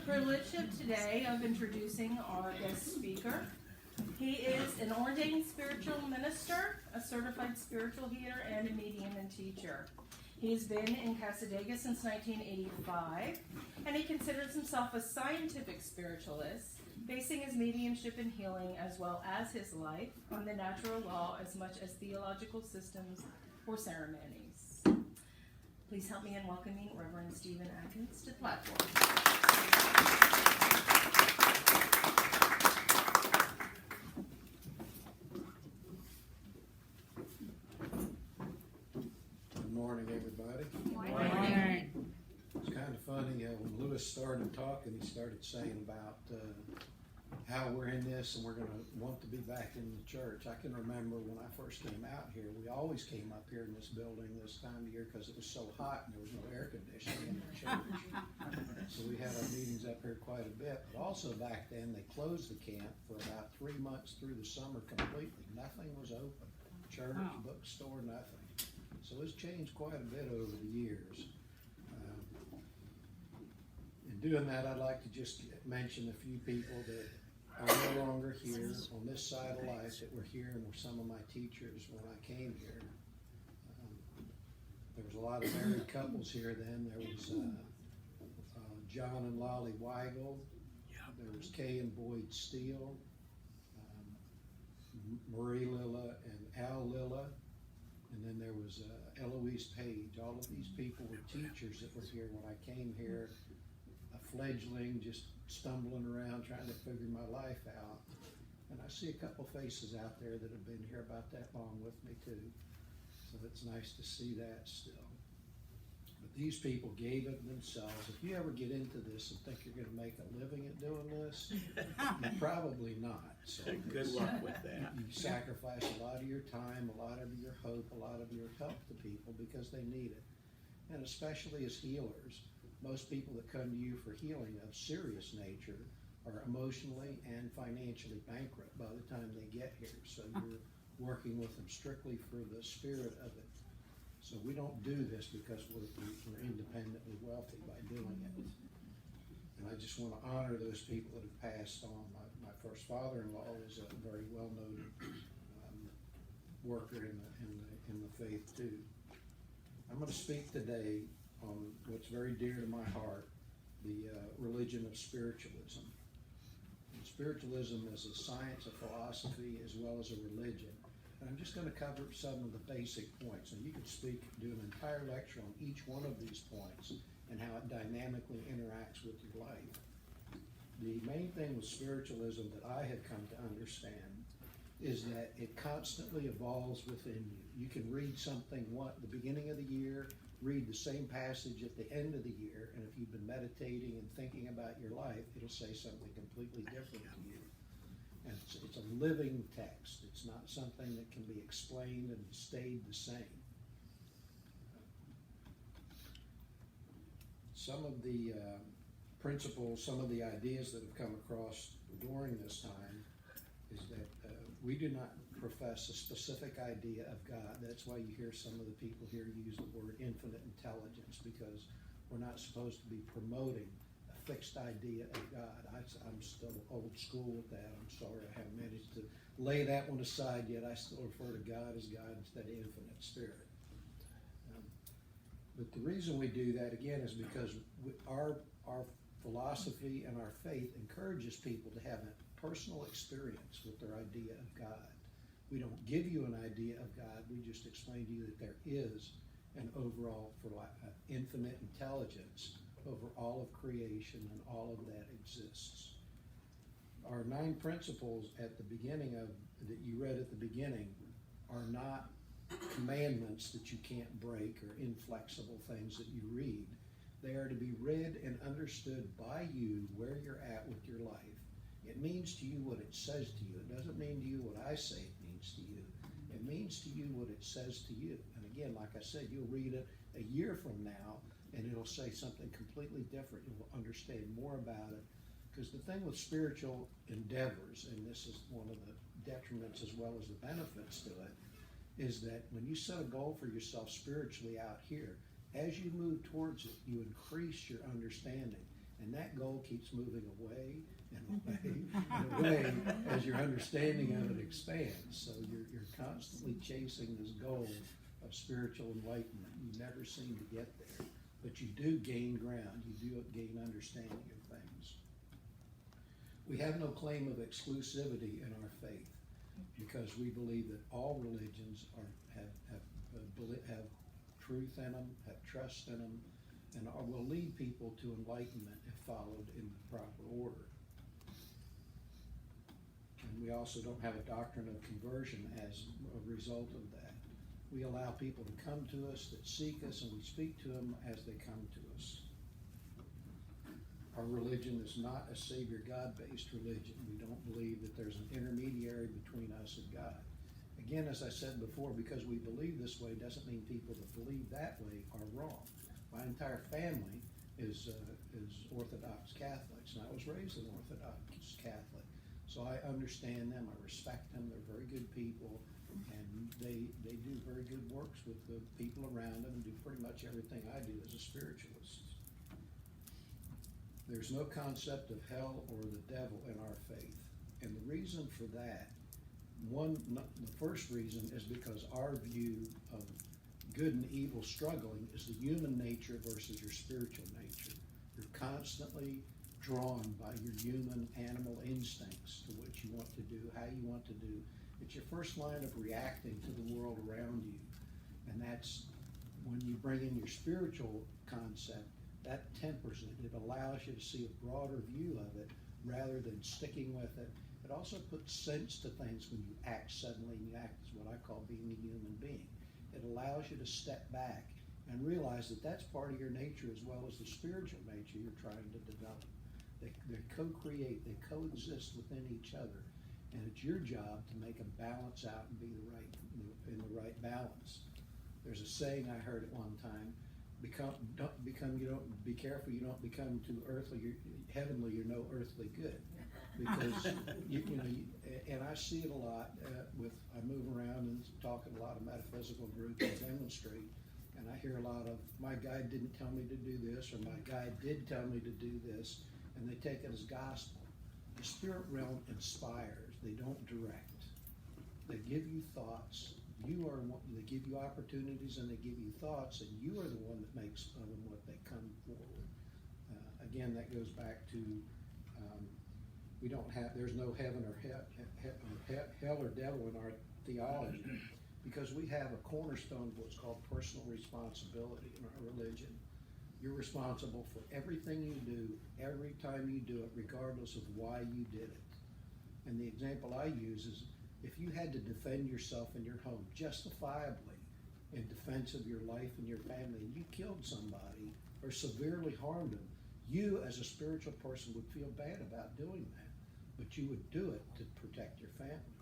privilege of today of introducing our guest speaker. He is an ordained spiritual minister, a certified spiritual healer, and a medium and teacher. He's been in Cassadaga since 1985, and he considers himself a scientific spiritualist, basing his mediumship and healing as well as his life on the natural law as much as theological systems or ceremonies. Please help me in welcoming Reverend Stephen Adkins to the platform. Good morning, everybody. Good morning. It's kind of funny, when Lewis started talking, he started saying about how we're in this and we're going to want to be back in the church. I can remember when I first came out here, we always came up here in this building this time of year because it was so hot and there was no air conditioning in the church. So we had our meetings up here quite a bit. But also back then, they closed the camp for about 3 months through the summer completely. Nothing was open. Church, bookstore, nothing. So it's changed quite a bit over the years. In doing that, I'd like to just mention a few people that are no longer here on this side of life that were here and were some of my teachers when I came here. There was a lot of married couples here then. There was John and Lolly Weigel. There was Kay and Boyd Steele, Marie Lilla and Al Lilla, and then there was Eloise Page. All of these people were teachers that were here when I came here, a fledgling, just stumbling around trying to figure my life out. And I see a couple faces out there that have been here about that long with me too. So it's nice to see that still. But these people gave it themselves. If you ever get into this and think you're going to make a living at doing this, you're probably not. So good luck with that. You sacrifice a lot of your time, a lot of your hope, a lot of your help to people because they need it. And especially as healers, most people that come to you for healing of serious nature are emotionally and financially bankrupt by the time they get here. So you're working with them strictly for the spirit of it. So we don't do this because we're independently wealthy by doing it. And I just want to honor those people that have passed on. My first father-in-law was a very well-known worker in the faith too. I'm going to speak today on what's very dear to my heart, the religion of spiritualism. And spiritualism is a science, a philosophy, as well as a religion. And I'm just going to cover some of the basic points. And you could do an entire lecture on each one of these points and how it dynamically interacts with your life. The main thing with spiritualism that I have come to understand is that it constantly evolves within you. You can read something at the beginning of the year, read the same passage at the end of the year, and if you've been meditating and thinking about your life, it'll say something completely different to you. And it's a living text. It's not something that can be explained and stayed the same. Some of the principles, some of the ideas that have come across during this time is that we do not profess a specific idea of God. That's why you hear some of the people here use the word infinite intelligence, because we're not supposed to be promoting a fixed idea of God. I'm still old school with that. I'm sorry I haven't managed to lay that one aside yet. I still refer to God as God instead of infinite spirit. But the reason we do that, again, is because our philosophy and our faith encourages people to have a personal experience with their idea of God. We don't give you an idea of God. We just explain to you that there is an overall infinite intelligence over all of creation, and all of that exists. Our 9 principles at the beginning that you read at the beginning are not commandments that you can't break or inflexible things that you read. They are to be read and understood by you where you're at with your life. It means to you what it says to you. It doesn't mean to you what I say it means to you. It means to you what it says to you. And again, like I said, you'll read it a year from now and it'll say something completely different. You'll understand more about it. Because the thing with spiritual endeavors, and this is one of the detriments as well as the benefits to it, is that when you set a goal for yourself spiritually out here, as you move towards it, you increase your understanding. And that goal keeps moving away and away and away as your understanding of it expands. So you're constantly chasing this goal of spiritual enlightenment. You never seem to get there, but you do gain ground. You do gain understanding of things. We have no claim of exclusivity in our faith because we believe that all religions have truth in them, have trust in them, and will lead people to enlightenment if followed in the proper order. And we also don't have a doctrine of conversion as a result of that. We allow people to come to us that seek us, and we speak to them as they come to us. Our religion is not a Savior God-based religion. We don't believe that there's an intermediary between us and God. Again, as I said before, because we believe this way doesn't mean people that believe that way are wrong. My entire family is Orthodox Catholics, and I was raised an Orthodox Catholic. So I understand them, I respect them, they're very good people, and they do very good works with the people around them and do pretty much everything I do as a spiritualist. There's no concept of hell or the devil in our faith. And the reason for that, the first reason is because our view of good and evil struggling is the human nature versus your spiritual nature. You're constantly drawn by your human animal instincts to what you want to do, how you want to do. It's your first line of reacting to the world around you. And that's when you bring in your spiritual concept, that tempers it. It allows you to see a broader view of it rather than sticking with it. It also puts sense to things when you act suddenly, and you act as what I call being a human being. It allows you to step back and realize that that's part of your nature as well as the spiritual nature you're trying to develop. They co-create, they coexist within each other, and it's your job to make them balance out and be in the right balance. There's a saying I heard at one time: be careful you don't become too heavenly, you're no earthly good. Because and I see it a lot I move around and talk at a lot of metaphysical groups and demonstrate, and I hear a lot of, my guide didn't tell me to do this, or my guide did tell me to do this, and they take it as gospel. The spirit realm inspires, they don't direct. They give you thoughts, they give you opportunities, and they give you thoughts, and you are the one that makes of them what they come forward. Again, that goes back to there's no heaven or hell or devil in our theology, because we have a cornerstone of what's called personal responsibility in our religion. You're responsible for everything you do, every time you do it, regardless of why you did it. And the example I use is, if you had to defend yourself in your home justifiably in defense of your life and your family, and you killed somebody or severely harmed them, you as a spiritual person would feel bad about doing that, but you would do it to protect your family.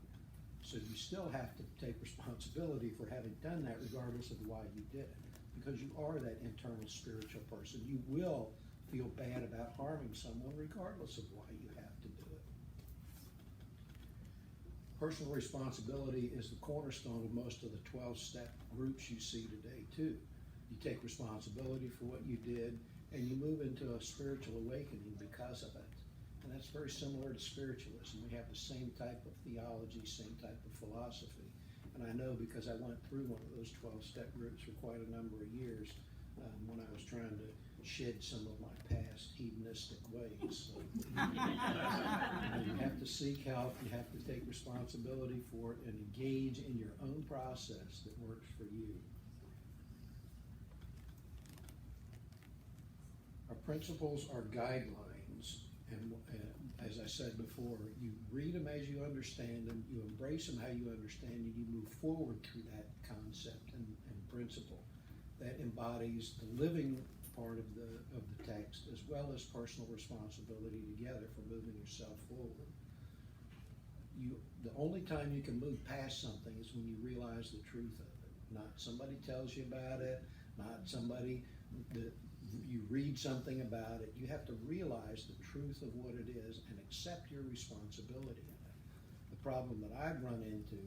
So you still have to take responsibility for having done that regardless of why you did it, because you are that internal spiritual person. You will feel bad about harming someone regardless of why you have to do it. Personal responsibility is the cornerstone of most of the 12-step groups you see today too. You take responsibility for what you did, and you move into a spiritual awakening because of it. And that's very similar to spiritualism. We have the same type of theology, same type of philosophy. And I know because I went through one of those 12-step groups for quite a number of years when I was trying to shed some of my past hedonistic ways. So, you have to seek help, you have to take responsibility for it, and engage in your own process that works for you. Our principles are guidelines, and as I said before, you read them as you understand them, you embrace them how you understand them, you move forward through that concept and principle that embodies the living part of the text as well as personal responsibility together for moving yourself forward. The only time you can move past something is when you realize the truth of it. Not somebody tells you about it, not somebody that you read something about it. You have to realize the truth of what it is and accept your responsibility in it. The problem that I've run into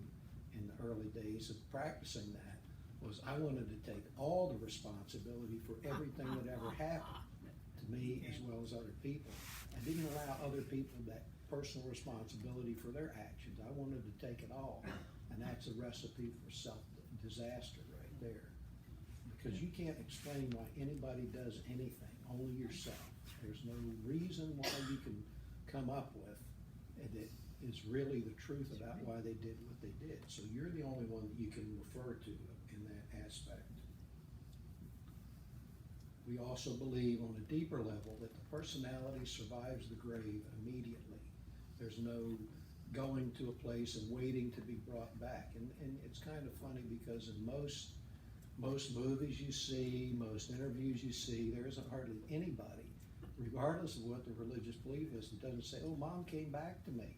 in the early days of practicing that was I wanted to take all the responsibility for everything that ever happened to me as well as other people. I didn't allow other people that personal responsibility for their actions. I wanted to take it all, and that's a recipe for self-disaster right there. Because you can't explain why anybody does anything, only yourself. There's no reason why you can come up with that is really the truth about why they did what they did. So you're the only one that you can refer to in that aspect. We also believe on a deeper level that the personality survives the grave immediately. There's no going to a place and waiting to be brought back. And it's kind of funny because in most movies you see, most interviews you see, there isn't hardly anybody, regardless of what the religious belief is, that doesn't say, oh, Mom came back to me.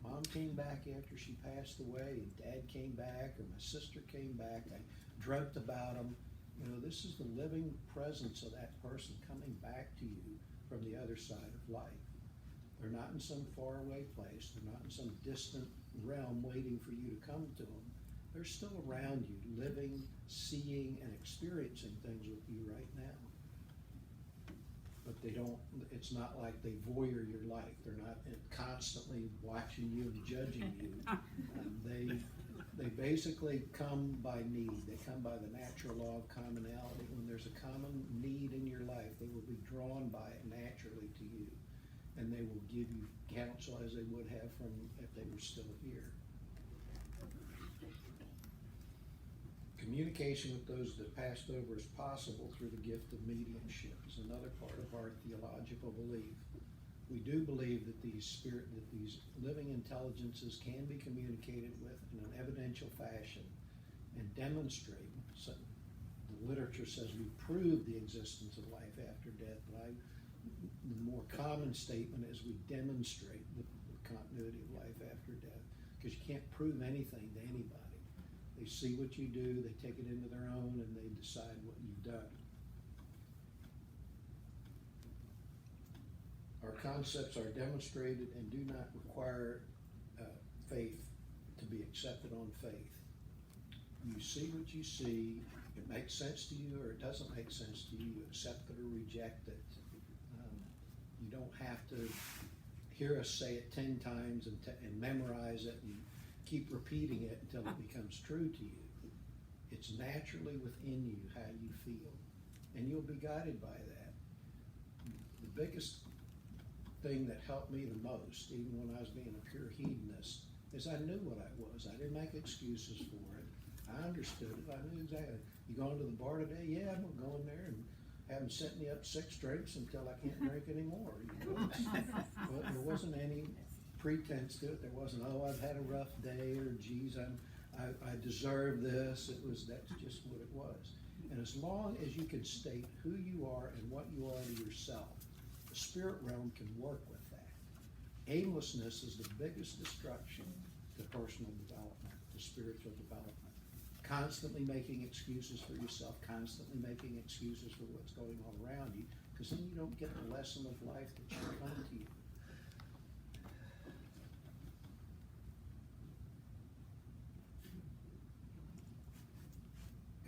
Mom came back after she passed away, and Dad came back, or my sister came back. I dreamt about them. You know, this is the living presence of that person coming back to you from the other side of life. They're not in some faraway place. They're not in some distant realm waiting for you to come to them. They're still around you, living, seeing, and experiencing things with you right now. But they don't, it's not like they voyeur your life. They're not constantly watching you and judging you. They basically come by need. They come by the natural law of commonality. When there's a common need in your life, they will be drawn by it naturally to you. And they will give you counsel as they would have from if they were still here. Communication with those that passed over is possible through the gift of mediumship. Is another part of our theological belief. We do believe that these living intelligences can be communicated with in an evidential fashion and demonstrate. So the literature says we prove the existence of life after death, but the more common statement is we demonstrate the continuity of life after death, because you can't prove anything to anybody. They see what you do, they take it into their own, and they decide what you've done. Our concepts are demonstrated and do not require faith to be accepted on faith. You see what you see, it makes sense to you or it doesn't make sense to you, you accept it or reject it. You don't have to hear us say it 10 times and memorize it and keep repeating it until it becomes true to you. It's naturally within you how you feel, and you'll be guided by that. The biggest thing that helped me the most, even when I was being a pure hedonist, is I knew what I was. I didn't make excuses for it. I understood it. I knew exactly. You going to the bar today? Yeah, I'm gonna go in there and have them set me up 6 drinks until I can't drink anymore. Well, there wasn't any pretense to it. There wasn't, oh, I've had a rough day, or geez, I deserve this. That's just what it was. And as long as you can state who you are and what you are to yourself, the spirit realm can work with that. Aimlessness is the biggest destruction to personal development, to spiritual development. Constantly making excuses for yourself, constantly making excuses for what's going on around you, because then you don't get the lesson of life that should come to you.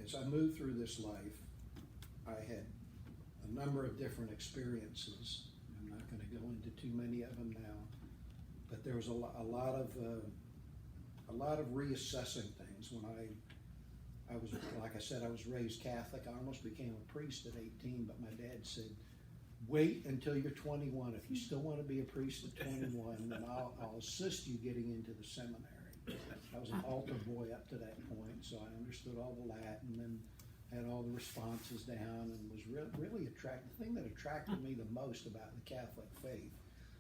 As I moved through this life, I had a number of different experiences. I'm not going to go into too many of them now, but there was a lot of reassessing things. When I was, like I said, I was raised Catholic. I almost became a priest at 18, but my dad said, wait until you're 21. If you still want to be a priest at 21, then I'll assist you getting into the seminary. I was an altar boy up to that point, so I understood all the Latin and had all the responses down, and was really attracted. The thing that attracted me the most about the Catholic faith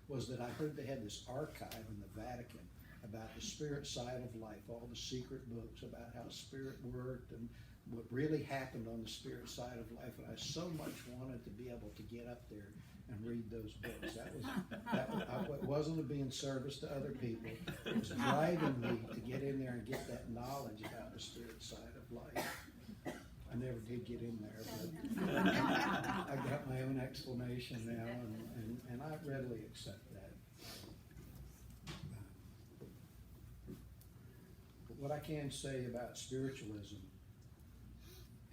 was that I heard they had this archive in the Vatican about the spirit side of life, all the secret books about how spirit worked and what really happened on the spirit side of life. And I so much wanted to be able to get up there and read those books. It wasn't to be in service to other people. It was driving me to get in there and get that knowledge about the spirit side of life. I never did get in there, but I got my own explanation now, and I readily accept that. But what I can say about spiritualism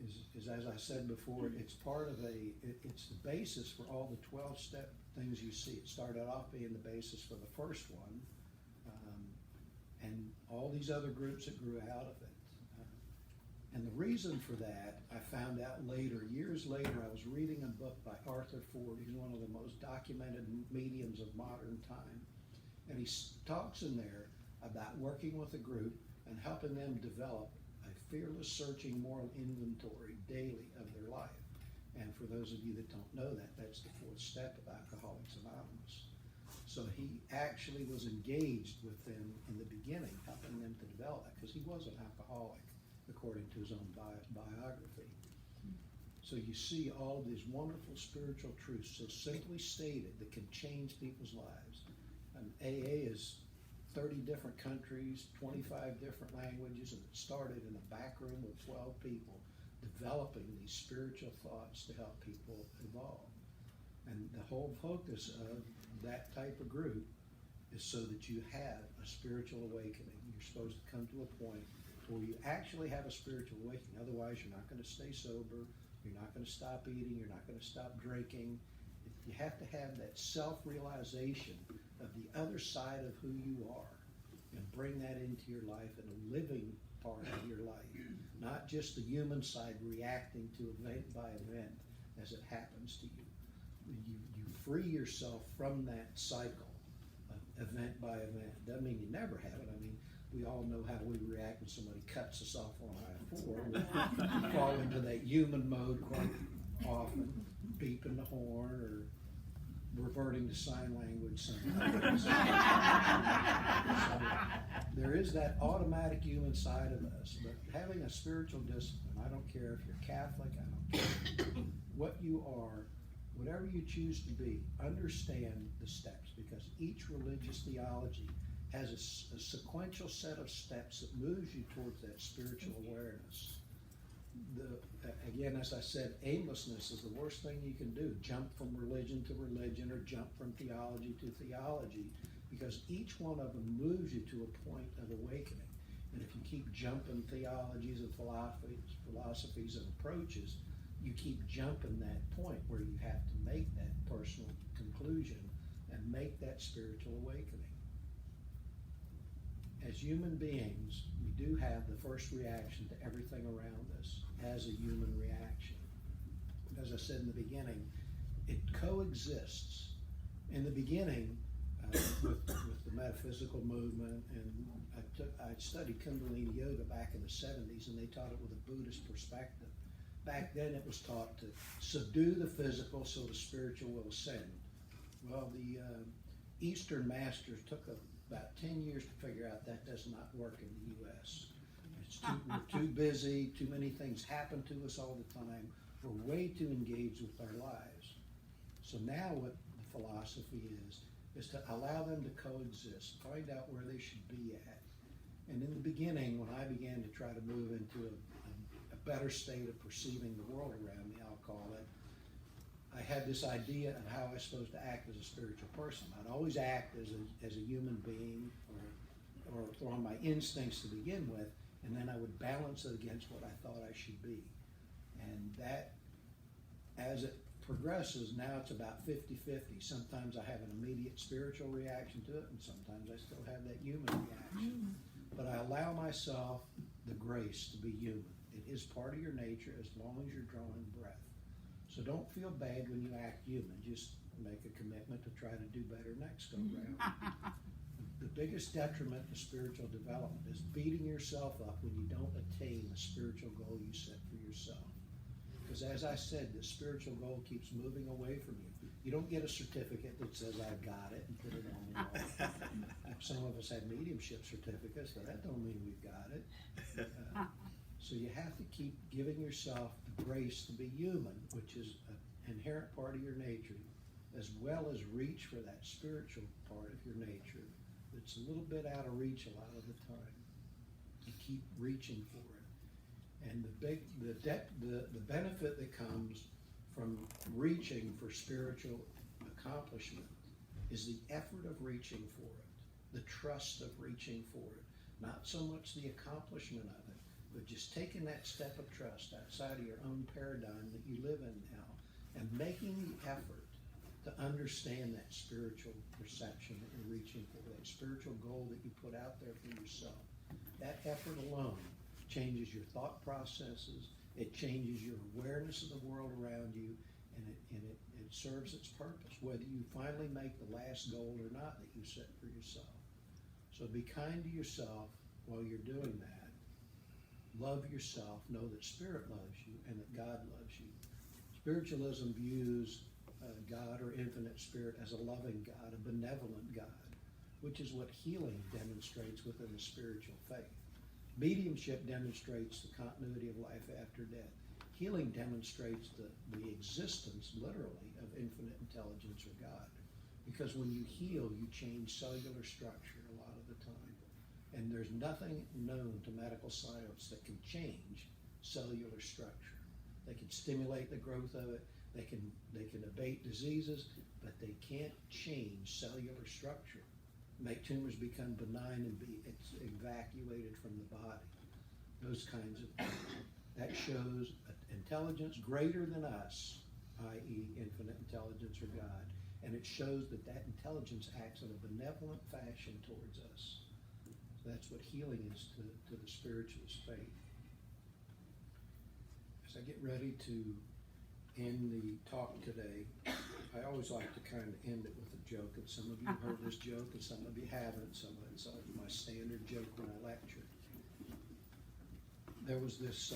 is as I said before, it's part of it's the basis for all the 12-step things you see. It started off being the basis for the first one, and all these other groups that grew out of it. And the reason for that, I found out later, years later, I was reading a book by Arthur Ford. He's one of the most documented mediums of modern time. And he talks in there about working with a group and helping them develop a fearless searching moral inventory daily of their life. And for those of you that don't know that, that's the fourth step of Alcoholics Anonymous. So he actually was engaged with them in the beginning, helping them to develop that, because he was an alcoholic, according to his own biography. So you see all of these wonderful spiritual truths so simply stated that can change people's lives. And AA is 30 different countries, 25 different languages, and it started in a back room with 12 people developing these spiritual thoughts to help people evolve. And the whole focus of that type of group is so that you have a spiritual awakening. You're supposed to come to a point where you actually have a spiritual awakening. Otherwise, you're not going to stay sober. You're not going to stop eating. You're not going to stop drinking. You have to have that self-realization of the other side of who you are and bring that into your life in a living part of your life, not just the human side reacting to event by event as it happens to you. You free yourself from that cycle of event by event. Doesn't mean you never have it. I mean, we all know how we react when somebody cuts us off on I-4. We fall into that human mode quite often, beeping the horn or reverting to sign language sometimes. So there is that automatic human side of us, but having a spiritual discipline, I don't care if you're Catholic, I don't care what you are, whatever you choose to be, understand the steps, because each religious theology has a sequential set of steps that moves you towards that spiritual awareness. Again, as I said, aimlessness is the worst thing you can do. Jump from religion to religion or jump from theology to theology, because each one of them moves you to a point of awakening. And if you keep jumping theologies and philosophies and approaches, you keep jumping that point where you have to make that personal conclusion and make that spiritual awakening. As human beings, we do have the first reaction to everything around us as a human reaction. As I said in the beginning, it coexists. In the beginning, with the metaphysical movement, and I studied Kundalini Yoga back in the 70s, and they taught it with a Buddhist perspective. Back then it was taught to subdue the physical so the spiritual will ascend. Well, the Eastern masters took about 10 years to figure out that does not work in the U.S. We're too busy, too many things happen to us all the time. We're way too engaged with our lives. So now what the philosophy is to allow them to coexist, find out where they should be at. And in the beginning, when I began to try to move into a better state of perceiving the world around me, I'll call it, I had this idea of how I was supposed to act as a spiritual person. I'd always act as a human being or on my instincts to begin with, and then I would balance it against what I thought I should be. And that, as it progresses, now it's about 50-50. Sometimes I have an immediate spiritual reaction to it, and sometimes I still have that human reaction. But I allow myself the grace to be human. It is part of your nature as long as you're drawing breath. So don't feel bad when you act human. Just make a commitment to try to do better next go round. The biggest detriment to spiritual development is beating yourself up when you don't attain the spiritual goal you set for yourself. Because as I said, the spiritual goal keeps moving away from you. You don't get a certificate that says I got it and put it on the wall. Some of us have mediumship certificates, but that don't mean we've got it. So you have to keep giving yourself the grace to be human, which is an inherent part of your nature, as well as reach for that spiritual part of your nature that's a little bit out of reach a lot of the time. You keep reaching for it. And the benefit that comes from reaching for spiritual accomplishment is the effort of reaching for it, the trust of reaching for it, not so much the accomplishment of it, but just taking that step of trust outside of your own paradigm that you live in now and making the effort to understand that spiritual perception that you're reaching for, that spiritual goal that you put out there for yourself. That effort alone changes your thought processes, it changes your awareness of the world around you, and it serves its purpose, whether you finally make the last goal or not that you set for yourself. So be kind to yourself while you're doing that. Love yourself, know that Spirit loves you and that God loves you. Spiritualism views God or infinite spirit as a loving God, a benevolent God, which is what healing demonstrates within the spiritual faith. Mediumship demonstrates the continuity of life after death. Healing demonstrates the existence, literally, of infinite intelligence or God. Because when you heal, you change cellular structure a lot of the time. And there's nothing known to medical science that can change cellular structure. They can stimulate the growth of it. They can abate diseases, but they can't change cellular structure, make tumors become benign and be evacuated from the body. Those kinds of things. That shows intelligence greater than us, i.e. infinite intelligence or God, and it shows that intelligence acts in a benevolent fashion towards us. So that's what healing is to the spiritualist faith. As I get ready to end the talk today, I always like to kind of end it with a joke, and some of you have heard this joke and some of you haven't. It's my standard joke when I lecture. There was this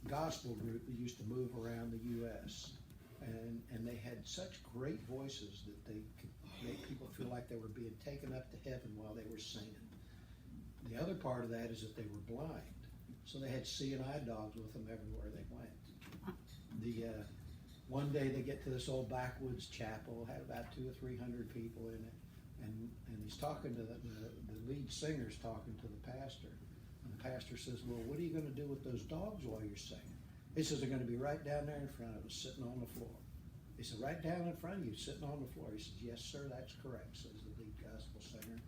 gospel group that used to move around the U.S. and they had such great voices that they could make people feel like they were being taken up to heaven while they were singing. The other part of that is that they were blind, so they had seeing eye dogs with them everywhere they went. One day they get to this old backwoods chapel, had about 200 or 300 people in it, and he's talking to the lead singer's talking to the pastor, and the pastor says, "Well, what are you going to do with those dogs while you're singing?" He says, "They're going to be right down there in front of us, sitting on the floor." He said, "Right down in front of you, sitting on the floor?" He says, "Yes, sir, that's correct," says the lead gospel singer.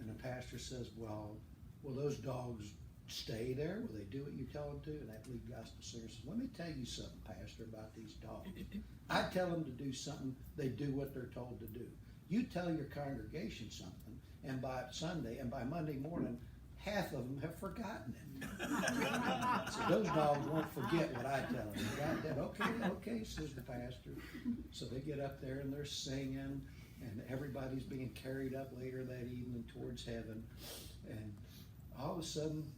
And the pastor says, "Well, will those dogs stay there? Will they do what you tell them to?" And that lead gospel singer says, "Let me tell you something, pastor, about these dogs. I tell them to do something, they do what they're told to do. You tell your congregation something, and by Sunday and by Monday morning, half of them have forgotten it." So those dogs won't forget what I tell them. Got that? Okay, says the pastor. So they get up there and they're singing, and everybody's being carried up later that evening towards heaven. And all of a sudden,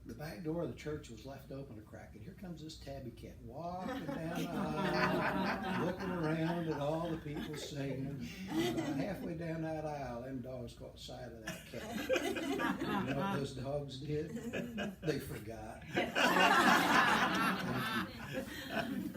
the back door of the church was left open a crack, and here comes this tabby cat walking down the aisle, looking around at all the people singing. And about halfway down that aisle, them dogs caught sight of that cat. You know what those dogs did? They forgot. Thank you.